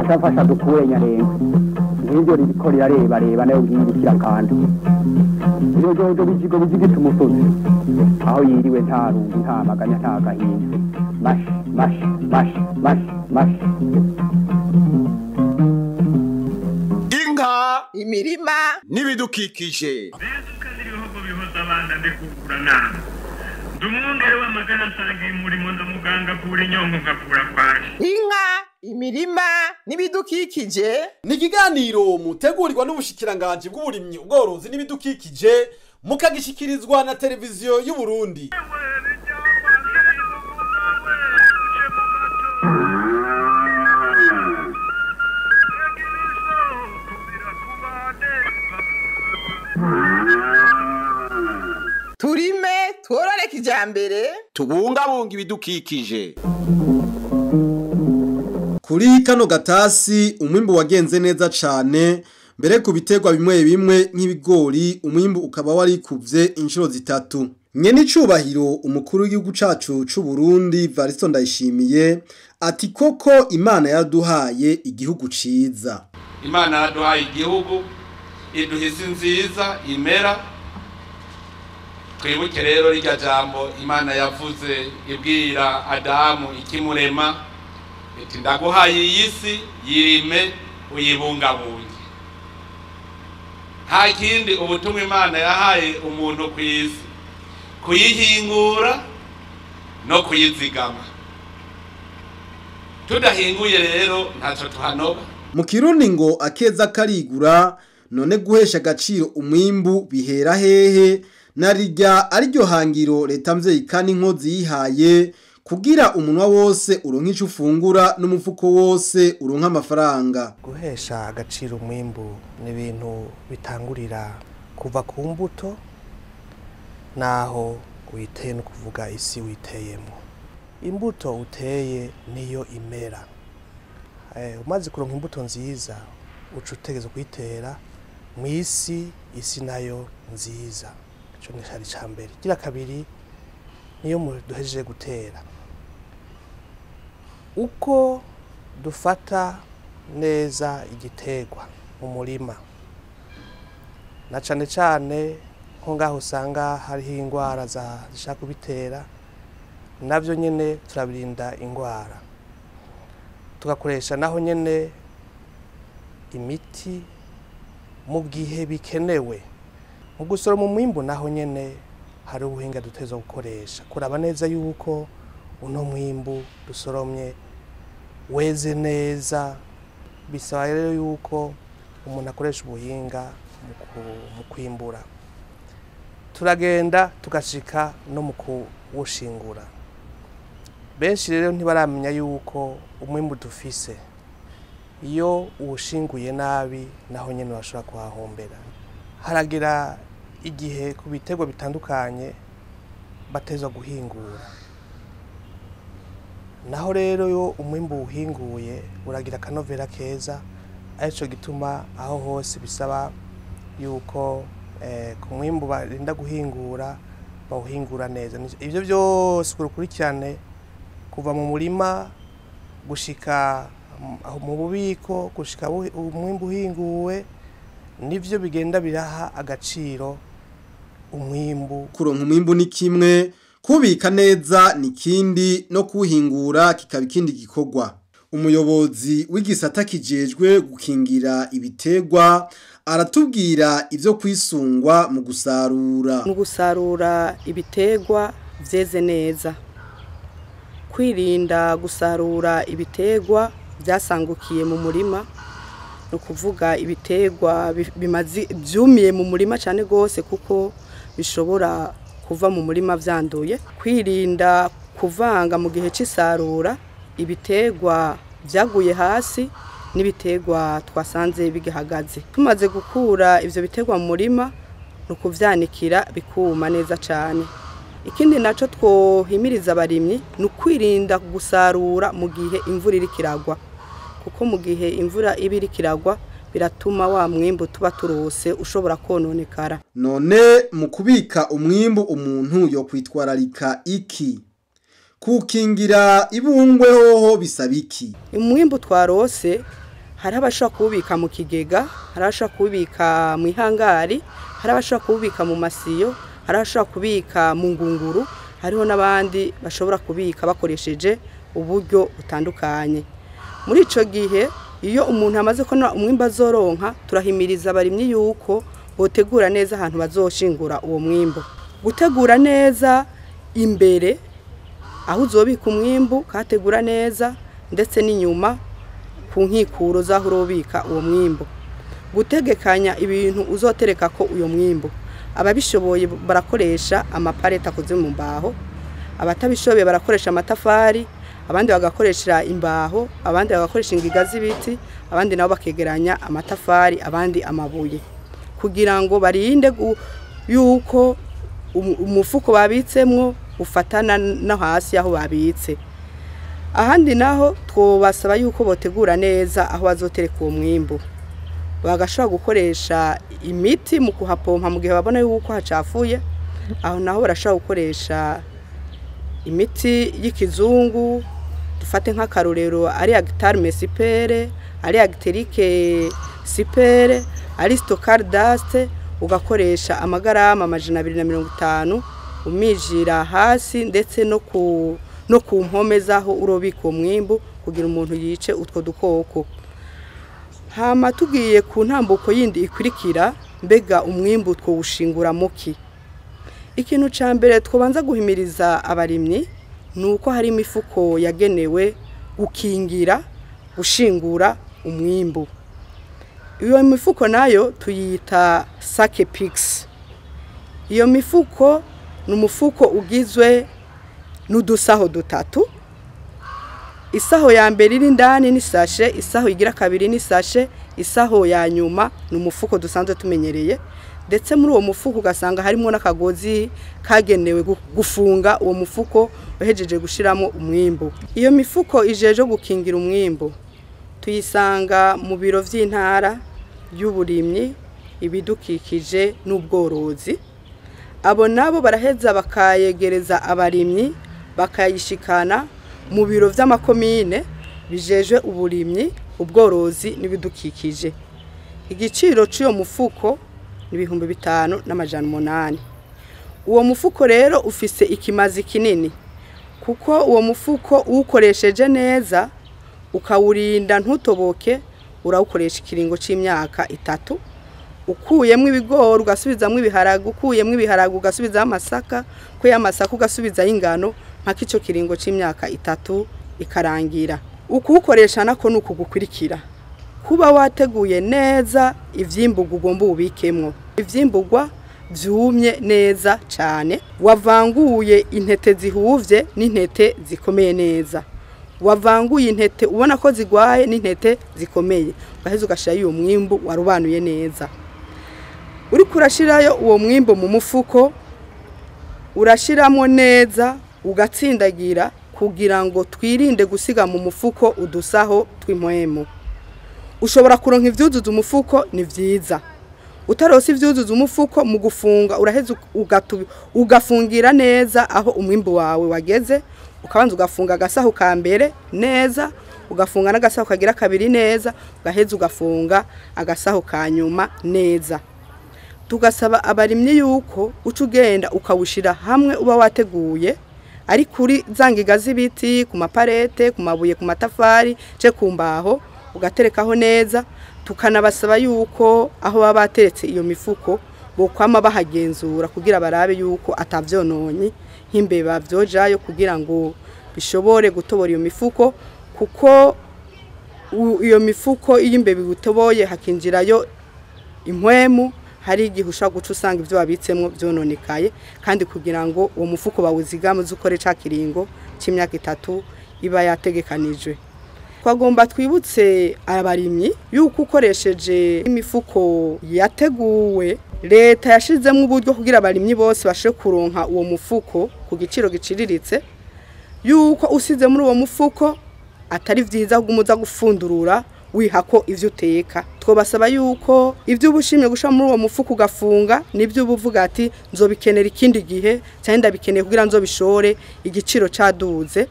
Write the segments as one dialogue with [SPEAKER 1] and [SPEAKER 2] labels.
[SPEAKER 1] Atafasha dukure nyarenga ngibyo riko rirareba nayo ngibikira kandi iyo jojo bijigo bijigita umusozi aho yiriwe nta rungu nta maganya nta gahinda mash
[SPEAKER 2] inka
[SPEAKER 3] imirima
[SPEAKER 2] n'ibidukikije
[SPEAKER 4] bezuka n'ibihugu bihoza abana ndekukura nama ndumwungere w'amagana nsangiye umurimo ndamuganga kura inyongo ngakura kwaje
[SPEAKER 3] inka imirima n'ibidukikije
[SPEAKER 2] ni ikiganiro mutegurirwa n'ubushikiranganji bw'uburimyi ubworozi n'ibidukikije mukagishikirizwa na televiziyo y'u Burundi.
[SPEAKER 3] turime tworore kijambere
[SPEAKER 2] Tubungabunga ibidukikije.
[SPEAKER 5] Kuri kano gatasi umwimbu wagenze neza cane mbere ku biterwa bimwe bimwe nk'ibigori umwimbu ukaba wari kuvye inshuro zitatu. Nyene icubahiro umukuru w'igihugu cacu c'u Burundi Varisto Ndayishimiye ati koko Imana yaduhaye igihugu ciza.
[SPEAKER 6] Imana yaduhaye igihugu iduhisi nziza imera. Twibuke rero rirya jambo Imana yavuze ibwira Adamu ikimurema iti ndaguhaye iyisi yirime uyibungabunge. Nta kindi ubutumwa Imana yahaye umuntu kw'isi kuyihingura no kuyizigama. Tudahinguye rero ntaco tuhanoba.
[SPEAKER 5] Mu Kirundi ngo akeza karigura none guhesha agaciro umwimbu bihera hehe narirya ariryo hangiro leta mvyeyi kandi inkozi yihaye kugira umunwa wose uronka ico ufungura n'umufuko wose uronka amafaranga.
[SPEAKER 7] Guhesha agaciro umwimbu ni ibintu bitangurira kuva ku mbuto naho uyiteye no kuvuga isi witeyemo. Imbuto uteye niyo imera. Umaze kuronka imbuto nziza uca utegeza kuyitera mu isi nayo nziza. Ico ni cari ca mbere. Gira kabiri niyo duhejeje gutera. Uko dufata neza igiterwa mu murima na cane cane nko ngaho usanga hariho ingwara zishaka kubitera navyo nyene turabirinda ingwara tugakoresha naho nyene imiti mu gihe bikenewe mu gusoroma umwimbu naho nyene hari ubuhinga duteza gukoresha kuraba neza yuko uno mwimbu dusoromye weze neza bisaba rero yuko umuntu akoresha ubuhinga mu kwimbura turagenda tugashika no mu kuwushingura benshi rero ntibaramenya yuko umwimbu dufise iyo uwushinguye nabi naho nyene bashobora kuhahombera haragira igihe ku biterwa bitandukanye batezwa guhingura naho rero yo umwimbu uhinguye uragira kanovera keza arico gituma aho hose bisaba yuko ku mwimbu barinda guhingura bawuhingura neza ivyo byose kurukurikirane kuva mu murima gushika mu bubiko gushika umwimbu uhinguwe nivyo bigenda biraha agaciro umwimbu.
[SPEAKER 5] Kuronka umwimbu ni kimwe kubika neza nikindi no kuhingura kikaba ikindi gikorwa. Umuyobozi w'igisata kijejwe gukingira ibiterwa aratubwira ivyo kwisungwa mu gusarura.
[SPEAKER 8] Mu gusarura ibiterwa vyeze neza. Kwirinda gusarura ibiterwa byasangukiye mu murima no kuvuga ibiterwa bimazi byumiye mu murima cyane gose kuko bishobora kuva mu murima vyanduye. Kwirinda kuvanga mu gihe c'isarura ibiterwa byaguye hasi n'ibiterwa twasanze bigihagaze. Tumaze gukura ivyo biterwa mu murima no kuvyanikira bikuma neza cyane. Ikindi naco twohimiriza abarimyi no kwirinda gusarura mu gihe imvura iri kiragwa kuko mu gihe imvura ibiri kiragwa biratuma wa mwimbu tuba turose ushobora kononekara.
[SPEAKER 5] None mu kubika umwimbu umuntu yo kwitwararika iki kukingira ibungwe hoho bisaba iki?
[SPEAKER 8] Umwimbu twarose hari abashaka kubika mu kigega, hari abashaka kubika mu ihangari, hari abashaka kubika mu masiyo, hari abashaka kubika mu ngunguru, hariho n'abandi bashobora kubika bakoresheje uburyo butandukanye. Muri ico gihe iyo umuntu amaze ko umwimbu azoronka, turahimiriza abarimyi yuko botegura neza ahantu bazoshingura uwo mwimbu. Gutegura neza imbere aho uzobika umwimbu kategura neza, ndetse n'inyuma ku nkikuro zaho urobika uwo mwimbu. Gutegekanya ibintu uzotereka ko uyo mwimbu. Ababishoboye barakoresha amapareta akoze mu mbaho, abatabishoboye barakoresha amatafari, abandi bagakoresha imbaho, abandi bagakoresha ingiga z'ibiti, abandi nabo bakegeranya amatafari, abandi amabuye, kugira ngo barinde yuko umufuko babitsemwo ufatana no hasi aho babitse. Ahandi naho twobasaba yuko botegura neza aho bazotereka uwo mwimbu. Bagashobora gukoresha imiti mu kuhapompa mu gihe babona yuko hacafuye. Aho naho barashobora gukoresha imiti y'ikizungu, dufate nk'akarorero ari Agtarme Sipere, ari Agterike Sipere, ari Stocardaste, ugakoresha amagarama 250 umijira hasi, ndetse no ku mpome zaho urobika umwimbu kugira umuntu yice utwo dukoko. Hama tugiye ku ntambuko yindi ikurikira, mbega umwimbu twushingura muki. Ikintu ca mbere twobanza guhimiriza abarimyi nuko hari imifuko yagenewe gukingira gushingura umwimbu. Iyo mifuko nayo tuyita Sake Pix. Iyo mifuko n'umufuko ugizwe n'udusaho dutatu. Isaho ya mbere iri ndani ni sashe, isaho igira kabiri ni sashe, isaho ya nyuma n'umufuko dusanzwe tumenyereye. Ndetse muri uwo mufuko ugasanga harimo n'akagozi kagenewe gufunga uwo mufuko uhejeje gushiramo umwimbu. Iyo mifuko ijeje gukingira umwimbu tuyisanga mu biro vy'intara y'uburimyi, ibidukikije n'ubworozi. Abo nabo baraheza bakayegereza abarimyi, bakayishikana mu biro vy'amakomine bijeje uburimyi, ubworozi n'ibidukikije. Igiciro cy'uyo mufuko ni 5,800. Uwo mufuko rero ufise ikimazi kinini, kuko uwo mufuko ukoresheje neza ukawurinda ntutoboke, urawukoresha ikiringo c'imyaka 3. Ukuyemwe ibigori ugasubizamwe ibiharage, ukuyemwe ibiharage ugasubiza amasaka, ko yamasaka ugasubiza ingano, mpaka ico kiringo c'imyaka 3 ikarangira. Ukukoresha nako nuko gukurikira. Kuba wateguye neza ivyimburwa ugomba ubikemwo. Ivyimburwa vyumye neza cyane, wavanguye intete zihuvye n'intete zikomeye neza. Wavanguye intete ubona ko zigwaye n'intete zikomeye, ugaheza ugashira uwo mwimbu warubanuye neza. Uri kurashirayo uwo mwimbu mu mufuko, urashiramo neza ugatsindagira kugira ngo twirinde gusiga mu mufuko udusaho tw'impwemu. Ushobora kuronka ivyuzuza umufuko ni vyiza. Utarose ivyuzuza umufuko mu gufunga uraheza ugafungira neza aho umwimbu wawe wageze, ukabanza ugafunga agasaho ka mbere neza, ugafunga n'agasaho kagira kabiri neza, ugaheza ugafunga agasaho ka nyuma neza. Tugasaba abarimyi yuko uca ugenda ukawushira hamwe uba wateguye, ari kuri zangiga z'ibiti, ku maparete, ku mabuye, ku matafari, ce ku mbaho, ugaterekaho neza. Tukanabasaba yuko aho baba bateretse iyo mifuko bokwama bahagenzura kugira barabe yuko atavyononye nk'imbeba vyojayo, kugira ngo bishobore gutobora iyo mifuko, kuko iyo mifuko iyo imbeba gutoboye hakinjirayo impwemu, hari igihe ushaka guca usanga ivyo babitsemwo vyononekaye, kandi kugira ngo uwo mufuko bawuzigame uzukore ca kiringo c'imyaka 3 iba yategekanijwe. Twagomba twibutse abarimyi yuko ukoresheje imifuko yateguwe, leta yashizemo uburyo kugira abarimyi bose bashe kuronka uwo mufuko ku giciro giciriritse, yuko usize muri uwo mufuko atari vyiza kugumuza gufundurura wihako ivyo uteka. Twobasaba yuko ivyo ubushimye gusha muri uwo mufuko ugafunga nivyo ubuvuga ati nzobikenera ikindi gihe cyane ndabikeneye kugira nzobishore igiciro caduze.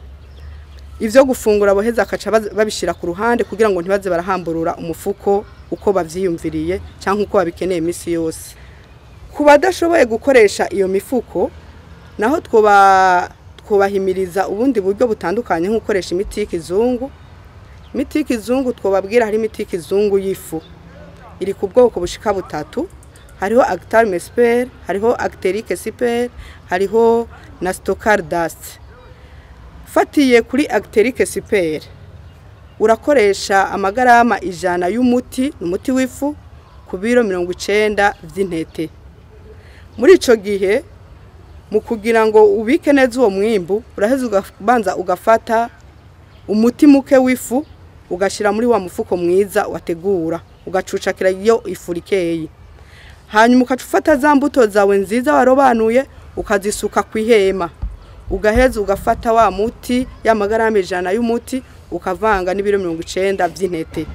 [SPEAKER 8] Ivyo gufungura boheza akaca babishira ku ruhande kugira ngo ntibaze barahamburura umufuko uko bavyiyumviriye cyangwa uko babikeneye imisi yose. Kubadashoboye gukoresha iyo mifuko naho twobahimiriza ubundi buryo butandukanye nko gukoresha imiti y'ikizungu. Imiti y'ikizungu twobabwira hari imiti y'ikizungu y'ifu iri ku bwoko bushika butatu, hariho Actar Mesper, hariho Acteric Super, hariho na Stocardust. Fatiye kuri Acteric Super urakoresha amagarama 100 y'umuti, umuti w'ifu ku biro 90 vy'intete. Muri ico gihe mu kugira ngo ubike neza uwo mwimbu uraheza ugabanza ugafata umuti muke w'ifu ugashira muri wa mufuko mwiza wategura ugacucakira iyo ifu rikeyi. Hanyuma ukacufata za mbuto zawe nziza warobanuye ukazisuka kwihema. Ugaheza ugafata wa muti y'amagarama 100 y'umuti ukavanga n'ibiro 90 vy'intete.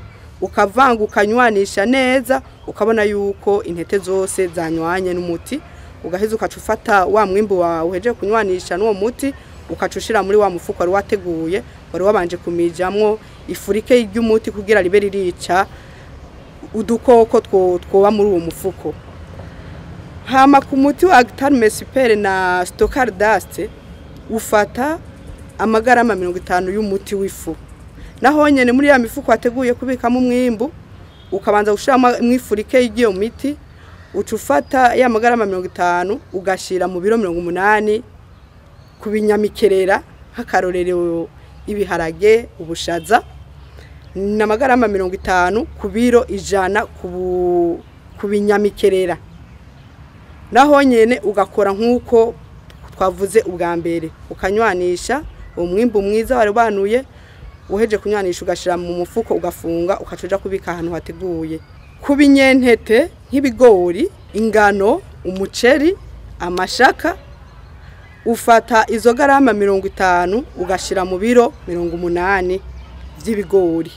[SPEAKER 8] Ukavanga ukanywanisha neza ukabona yuko intete zose zanywanye n'umuti. Ugaheza ukacufata wa mwimbu wawe uheje kunywanisha n'uwo muti ukacushira muri wa mufuko wari wateguye wari wabanje kumijamwo ifurike y'umuti kugira ribe ririca udukoko twoba muri uwo mufuko. Hama ku muti wa Actar Mesper na Stocardust ufata amagarama 50 y'umuti w'ifu. Naho nyene muri ya mifuko wateguye kubikamo umwimbu ukabanza gushira mwifurike y'iyo miti ucufata ya magarama 50 ugashira mu biro 80 kubinyamikerera hakarorero ibiharage ubushaza na magarama 50 ku biro 100 kubinyamikerera. Naho nyene ugakora nkuko twavuze ubwa mbere ukanywanisha umwimbu mwiza warobanuye uheje kunywanisha ugashira mu mufuko ugafunga ukacuja kubika ahantu hateguye. Kubinyentete nk'ibigori, ingano, umuceri, amashaka ufata izo garama 50 ugashira mu biro 80 vy'ibigori.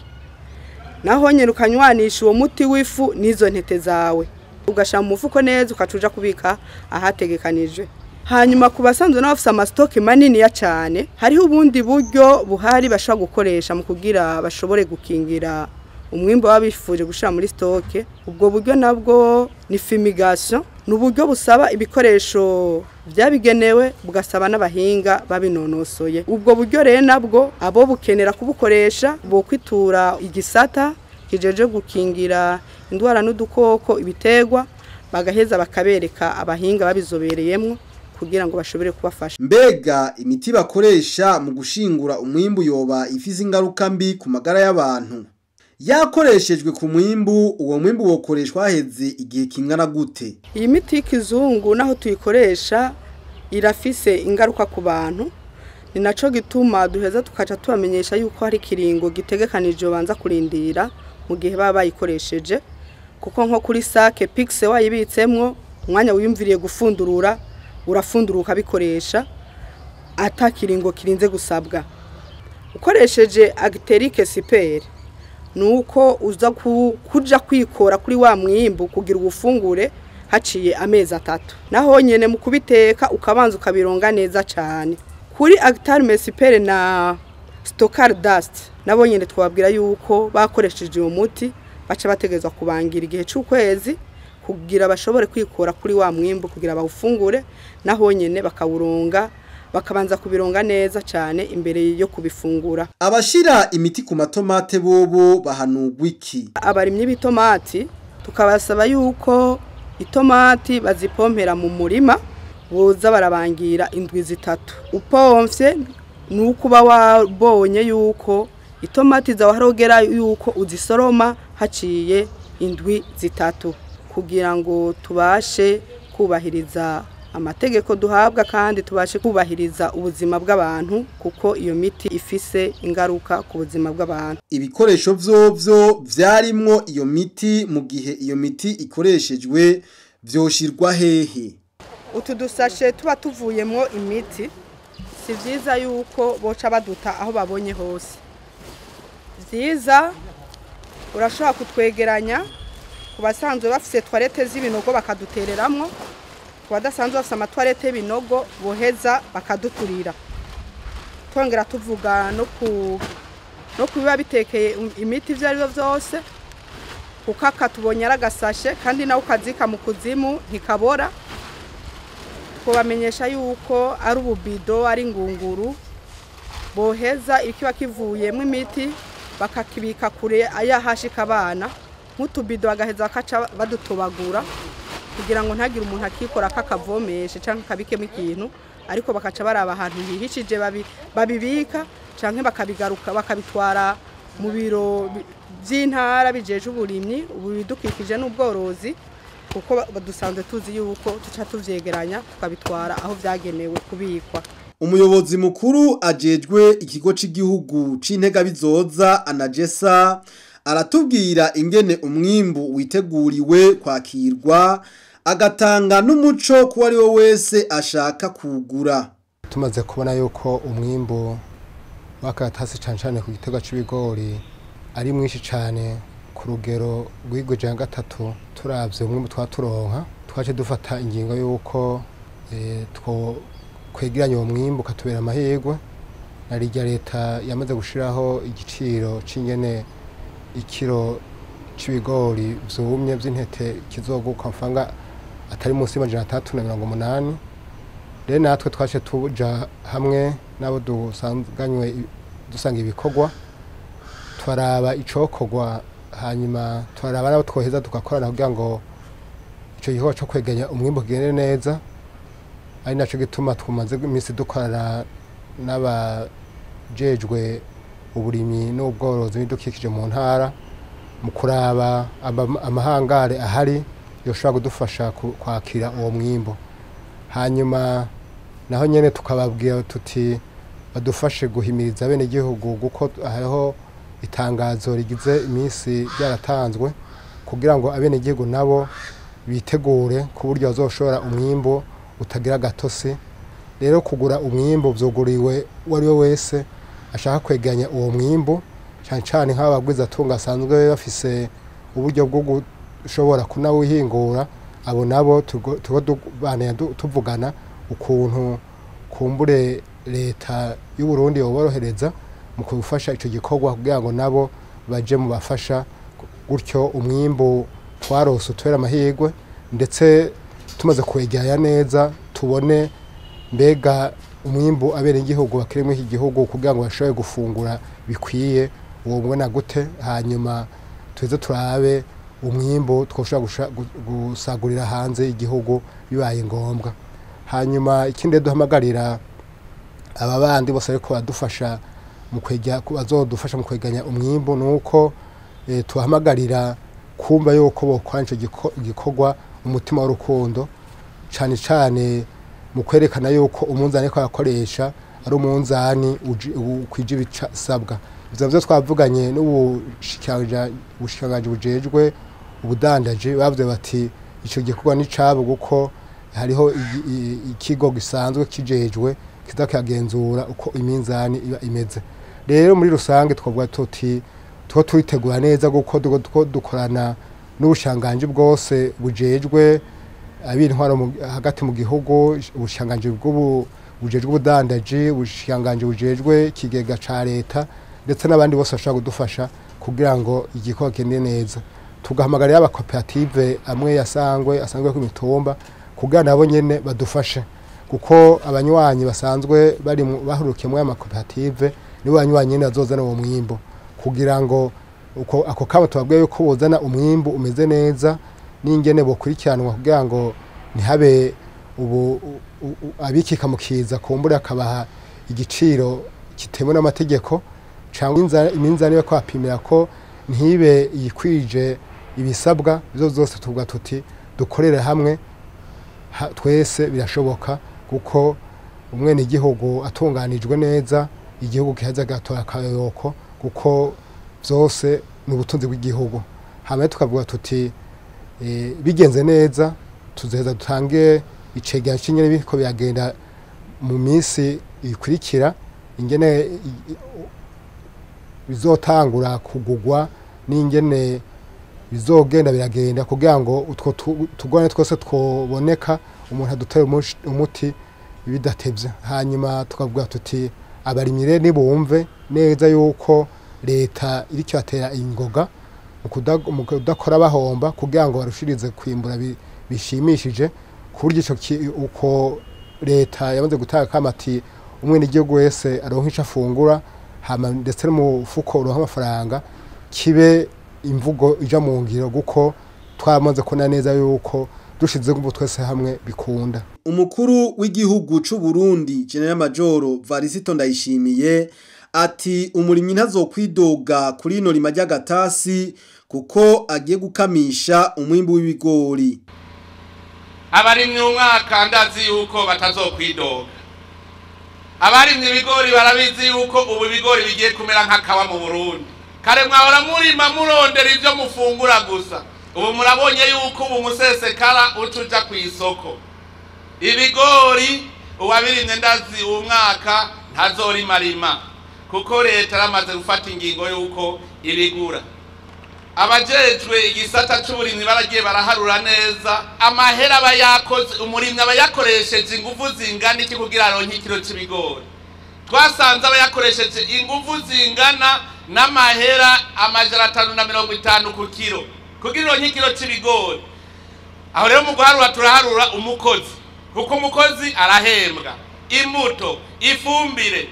[SPEAKER 8] Naho nyene ukanywanisha uwo muti w'ifu nizo ntete zawe ugashira mu mufuko neza ukacuja kubika ahategekanije. Hanyuma kubasanzwe n'abafisa amastoke manini ya cyane hariho ubundi buryo buhari bashaka gukoresha mu kugira bashobore gukingira umwimbo wabifuje gushira muri stoke. Ubwo buryo nabwo ni fumigation, n'uburyo busaba ibikoresho byabigenewe bugasaba n'abahinga babinonosoye. Ubwo buryo rero nabwo abo bukenera kubukoresha bo kwitura igisata kijeje gukingira indwara n'udukoko ibitegwa bagaheza bakabereka abahinga babizobereyemwo kugira ngo bashobore kubafasha.
[SPEAKER 5] Mbega imiti bakoresha mu gushingura umwimbu yoba ifize ingaruka mbi ku magara y'abantu? Yakoreshejwe ku mwimbu, uwo mwimbu wokoreshwa heze igihe kingana gute?
[SPEAKER 8] Iyi miti y'ikizungu naho tuyikoresha irafise ingaruka ku bantu, ni naco gituma duheza tukaca tubamenyesha yuko hari kiringo gitegekanije banza kurindira mu gihe baba bayikoresheje, kuko nko kuri sake pixe wayibitsemwo umwanya wiyumviriye gufundurura urafunduruka bikoresha atakiringo kirinze gusabwa. Ukoresheje Acteric Super nuko uza kuja kwikora kuri wa mwimbu kugira ugufungure haciye amezi 3. Naho nyene mu kubiteka ukabanza ukabironga neza cyane. Kuri Actar Mesper na Stocardust nabo nyene twabwira yuko bakoresheje uwo muti baca bategezwa kubangira igihe cy'ukwezi kugira bashobore kwikora kuri wa mwimbu kugira bawufungure. Naho nyene bakawuronga bakabanza kubironga neza cyane imbere yo kubifungura.
[SPEAKER 5] Abashira imiti ku matomate bobo bahanugwa iki?
[SPEAKER 8] Abarimye b'itomati tukabasaba yuko itomati bazipompera mu murima boza barabangira indwi 3. Upomfye nuko ba wabonye yuko itomati zawarogera yuko uzisoroma haciye indwi 3 kugira ngo tubashe kubahiriza amategeko duhabwa kandi tubashe kubahiriza ubuzima bw'abantu kuko iyo miti ifise ingaruka ku buzima bw'abantu.
[SPEAKER 5] Ibikoresho vyovyo vyarimwo iyo miti mu gihe iyo miti ikoreshejwe vyoshirwa hehe?
[SPEAKER 8] Utudusashe tuba tuvuyemwo imiti si vyiza yuko boca baduta aho babonye hose. Vyiza urashobora kutwegeranya ku basanzwe bafise toilette z'ibinogo bakadutereramwo, ku badasanzwe bafise amatwarete y'ibinogo boheza bakaduturira. Twongera tuvuga no kubiba bitekeye imiti ivyo ari byo vyose, kukaka tubonye aragasashe kandi nawe ukazika mu kuzimu ntikabora. Kubamenyesha yuko ari ububido ari ingunguru boheza ikiba kivuyemo imiti bakakibika kure ayahashika abana, nk'utubido bagaheza bakaca badutobagura kugira ngo ntagire umuntu akikora kakavomeshe canke kabikemo ikintu, ariko bakaca baraba ahantu hihishije babibika canke bakabigaruka bakabitwara mu biro by'intara bijeje uburimyi ubidukikije n'ubworozi, kuko badusanzwe tuzi yuko tuca tuvyegeranya tukabitwara aho vyagenewe kubikwa.
[SPEAKER 5] Umuyobozi mukuru ajejwe ikigo c'igihugu c'intega bizoza Anagesa aratubwira ingene umwimbu witeguriwe kwakirwa, agatanga n'umuco kuba ari we wese ashaka kugura.
[SPEAKER 9] Tumaze kubona yuko umwimbu w'akatasi cancane ku gitego c'ibigori ari mwinshi cane ku rugero rw'iguje ya gatatu, turavye umwimbu twaturonka twaje dufata ingingo yuko kwegeranya uwo mwimbu katubera amahirwe. Narirya leta yamaze gushiraho igiciro c'ingene ikiro c'ibigori vyumye vy'intete kizoguka mfanga atari munsi y'amajana 380. Rero natwe twashe tuja hamwe nabo dusanga ibikorwa, twaraba icokorwa, hanyuma twaraba nabo twoheza tugakorana kugira ngo ico gikorwa co kweganya umwimbu gende neza. Ari naco gituma twumaze iminsi dukorana n'abajejwe uburimyi n'ubworozi bidukikije mu ntara mu kuraba amahangare ahari yoshobora kudufasha kwakira uwo mwimbo. Hanyuma naho nyene tukababwira tuti badufashe guhimiriza bene igihugu guko hariho itangazo rigize iminsi byaratanzwe kugira ngo abene igihugu nabo bitegure ku buryo bazoshora umwimbo utagira gatose. Rero kugura umwimbo vyoguriwe wari we wese ashaka kweganya uwo mwimbo, cyane nk'abagwiza tunga asanzwe bafise uburyo bwo gushobora kunawihingura. Abo nabo tuvugana ukuntu kumbure leta y'u Burundi yoborohereza mu kubufasha ico gikorwa kugira ngo nabo baje mu bafasha, gutyo umwimbo twarose utwera amahirwe, ndetse tumaze kwegera neza tubone mbega umwimbu abere igihugu bakirimo iki gihugu kugira ngo bashobe gufungura bikwiye uwo mbona gute. Hanyuma tuze turabe umwimbu twoshobora gusagurira hanze igihugu bibaye ngombwa. Hanyuma ikindi duhamagarira aba bandi bose ariko badufasha mu kwegya bazodufasha mu kweganya umwimbu, nuko tuhamagarira kumva yuko bokwanje gikorwa umutima w'urukundo, cyane mu kwerekana yuko umunzani ko yakoresha ari umunzani kwije ibisabwa. Ivyo byo twavuganye n'ubushikiranganje bujejwe ubudandaje, bavuze bati ico gikorwa ni cabo kuko hariho ikigo gisanzwe kijejwe kizakagenzura uko iminzani iba imeze. Rero muri rusange twavuga tuti twitegura neza kuko dukorana n'ubushanganje bwose bujejwe abintwaro hagati mu gihugu, ubushanganje bujejwe ubudandaji, ubushanganje bujejwe kigega ca leta, ndetse n'abandi bose bashaka kudufasha kugira ngo igikorwa kende neza. Tugahamagarira abakoperative amwe asanzwe ku mitumba kugira nabo nyene badufashe, kuko abanywanyi basanzwe bari bahurukiye mu amakoperative nibo banywanyi nyene bazozana uwo mwimbo, kugira ngo ako kamo tubabwiye yuko bozana umwimbo umeze neza n'ingene bokurikiranwa kugira ngo ntihabe abikika mukiza kumbura akabaha igiciro kitemewe n'amategeko, cyangwa iminzani yo kwapimira ko ntibe yikwije ibisabwa. Bizo zose tuvuga tuti dukorere hamwe twese birashoboka, kuko umwene igihugu atunganijwe neza igihugu kihaza gatora akayoko, kuko byose ni ubutunzi bw'igihugu. Hamwe tukavuga tuti bigenze neza tuzeza dutange icegera cy'inyene biko byagenda mu minsi ikurikira, ingene bizotangura kugugwa n'ingene bizogenda biragenda kugira ngo utwo tugwane twose twoboneka umuntu adutera umuti bidatevye. Hanyuma tukavuga tuti abarimire nibumve neza yuko leta iricyo atera ingoga mu kudakora bahomba kugira ngo barushirize kwimbura bishimishije kuryo uko leta yamaze gutanga kamati umwe n'igihugu wese aronka ico afungura hama ndetse n'umufuko uronka amafaranga kibe imvugo ija mu ngiro guko twamaze kona neza yuko dushize ngo twese hamwe bikunda.
[SPEAKER 5] Umukuru w'igihugu c'u Burundi General Major Varisito Ndayishimiye ati umurimyi ntazokwidoga kuri ino rima ry'agatasi kuko agiye gukamisha umwimbu w'ibigori.
[SPEAKER 6] Abarimyi umwaka ndazi yuko batazokwidoga. Abarimyi ibigori barabizi yuko ubu bigori bigiye kumera nk'akawa mu Burundi. Kare mwahora murima murondera ivyo mufungura gusa. Ubu murabonye yuko ubu musesekara utuja ku isoko. Ibigori uwabirimye ndazi umwaka ntazorimarima kuko leta yaramaze gufata ingingo yuko ibigura. Abajejwe igisata c'uburimyi baragiye baraharura neza amahera bayakoze umurimyi abayakoresheje ingufu zingana iki kugira aronke ikiro c'ibigori. Twasanze abayakoresheje ingufu zingana n'amahera 550 ku kilo kugira aronke ikiro c'ibigori. Aho rero mu guharura turaharura umukozi kuko umukozi arahembwa imbuto ifumbire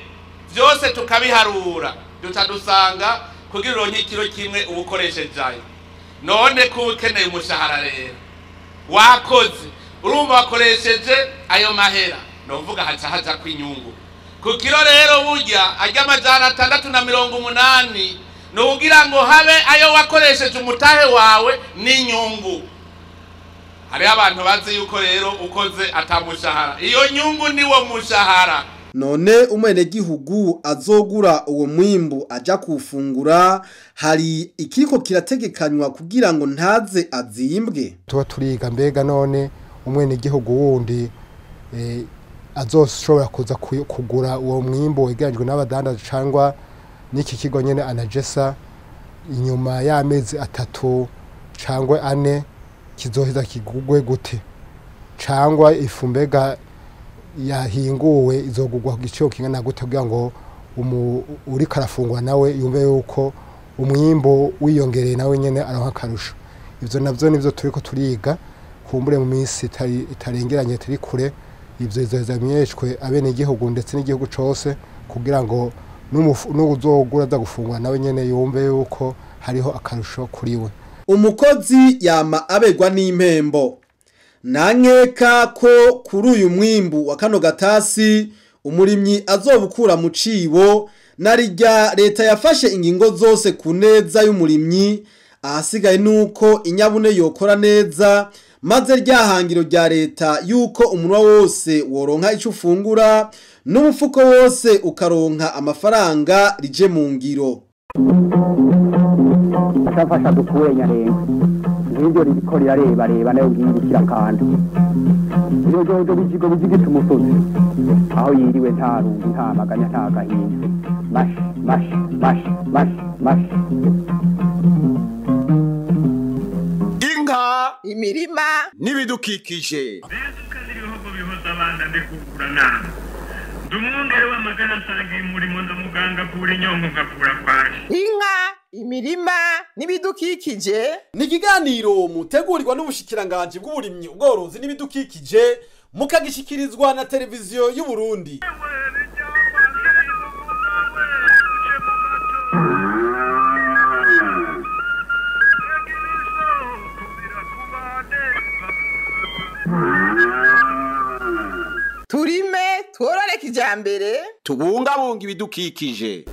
[SPEAKER 6] byose tukabiharura duca dusanga kugira uronke ikiro kimwe ubukoresheje ayo. None ko ukeneye umushahara rero wakoze urumva wakoresheje ayo mahera novuga haca kwinyungu ku kiro rero burya ajya 680 nugira ngo habe ayo wakoresheje umutahe wawe n'inyungu. Hari abantu bazi yuko rero ukoze atamushahara iyo nyungu niwo mushahara.
[SPEAKER 5] None umwene gihugu azogura uwo mwimbu aja kufungura hari ikiko kirategekanywa kugira ngo ntaze azimbwe.
[SPEAKER 9] Tuba turiga mbega none umwene gihugu wundi azoshobora kuza kugura uwo mwimbu wegeranjwe n'abadandaza cangwa n'iki kigo nyene Anagesa inyuma y'amezi 3 cangwa 4 kizoheza kigugwe gute cangwa ifumbega yahinguwe izogugwa ku giciro kingana gute kugira ngo uri karafungwa nawe yumve yuko umwimbo wiyongereye nawe nyene aronka karusho. Ivyo navyo nivyo turiko turiga kumbure mu minsi itarengeranye turi kure ivyo izozamenyeshwe abene igihugu ndetse n'igihugu cose kugira ngo n'uzogura za gufungwa nawe nyene yumve yuko hariho akarusho kuriwe.
[SPEAKER 5] Umukozi yama abegwa n'impembo. Nankeka ko kuri uyu mwimbu wa kano gatasi umurimyi azobukura mu cibo narijya leta yafashe ingingo zose ku neza y'umurimyi ahasigaye nuko inyabune yokora neza maze ryahangiro rya leta yuko umunwa wose woronka ico ufungura n'umufuko wose ukaronka amafaranga rije mu ngiro.
[SPEAKER 1] Ashafasha dukure nyarenga ngibyo rikorera reba nayo ngibikira kandi iyo jojo bijigo bijigita umusozi aho yiriwe nta rungu nta maganya nta gahinda mash
[SPEAKER 3] inka imirima
[SPEAKER 10] n'ibidukikije.
[SPEAKER 4] Bezuka n'ibihugu bihoza abana ndikugura nama ndumwongere w'amagana nsangiye umurimo ndamuganga kuri nyongo ngakura kwaje.
[SPEAKER 3] inka imirima n'ibidukikije
[SPEAKER 2] ni ikiganiro mutegurirwa n'ubushikiranganje bw'uburimyi ubworozi n'ibidukikije mukagishikirizwa na televiziyo y'u Burundi.
[SPEAKER 3] turime tworore kijambere
[SPEAKER 10] tubungabunga ibidukikije.